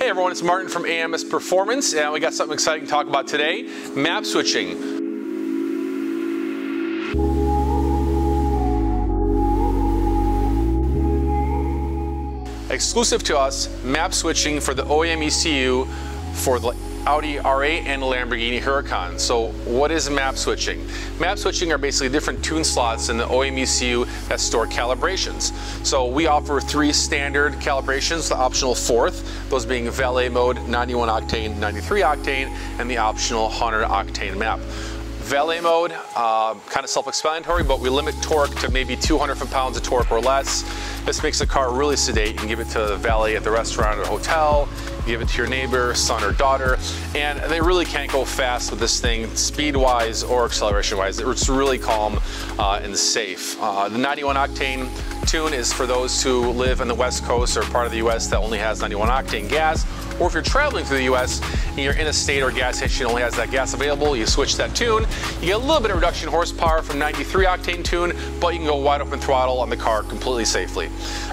Hey everyone, it's Martin from AMS Performance, and we got something exciting to talk about today, map switching. Exclusive to us, map switching for the OEM ECU for the Audi R8 and Lamborghini Huracan. So what is map switching? Map switching are basically different tune slots in the OEM ECU that store calibrations. So we offer 3 standard calibrations, the optional 4th, those being valet mode, 91 octane, 93 octane, and the optional 100 octane map. Valet mode, kind of self-explanatory, but we limit torque to maybe 200 foot-pounds of torque or less. This makes the car really sedate. You can give it to the valet at the restaurant or hotel, give it to your neighbor, son or daughter, and they really can't go fast with this thing, speed-wise or acceleration-wise. It's really calm and safe. The 91 octane tune is for those who live in the West Coast or part of the US that only has 91 octane gas, or if you're traveling through the US and you're in a state or gas station only has that gas available, you switch that tune. You get a little bit of reduction in horsepower from 93 octane tune, but you can go wide open throttle on the car completely safely.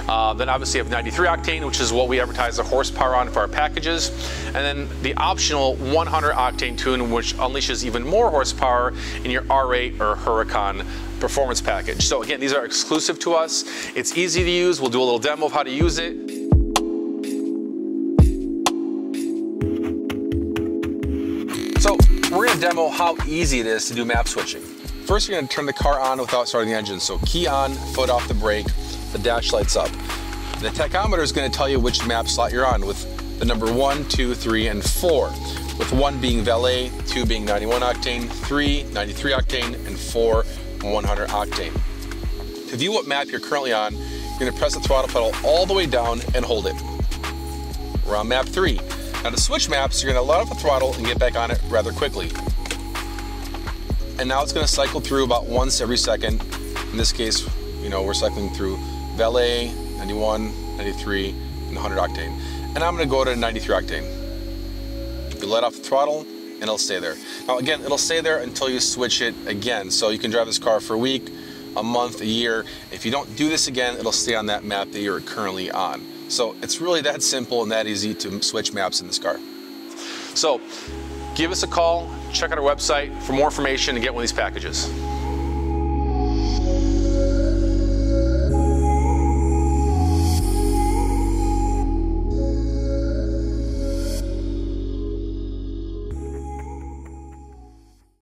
Then obviously you have 93 octane, which is what we advertise the horsepower on for our packages. And then the optional 100 octane tune, which unleashes even more horsepower in your R8 or Huracan performance package. So again, these are exclusive to us. It's easy to use. We'll do a little demo of how to use it. So we're going to demo how easy it is to do map switching. First, you're going to turn the car on without starting the engine. So key on, foot off the brake, the dash lights up. The tachometer is going to tell you which map slot you're on, with the number 1, 2, 3, and 4. With 1 being valet, 2 being 91 octane, 3, 93 octane, and 4, 100 octane. To view what map you're currently on, you're going to press the throttle pedal all the way down and hold it. We're on map 3. Now to switch maps, you're going to let off the throttle and get back on it rather quickly. And now it's going to cycle through about once every second. In this case, we're cycling through valet, 91, 93, and 100 octane. And I'm going to go to 93 octane. You let off the throttle and it'll stay there. Now again, it'll stay there until you switch it again. So you can drive this car for a week, a month, a year. If you don't do this again, it'll stay on that map that you're currently on. So it's really that simple and that easy to switch maps in this car. So give us a call, check out our website for more information and get one of these packages.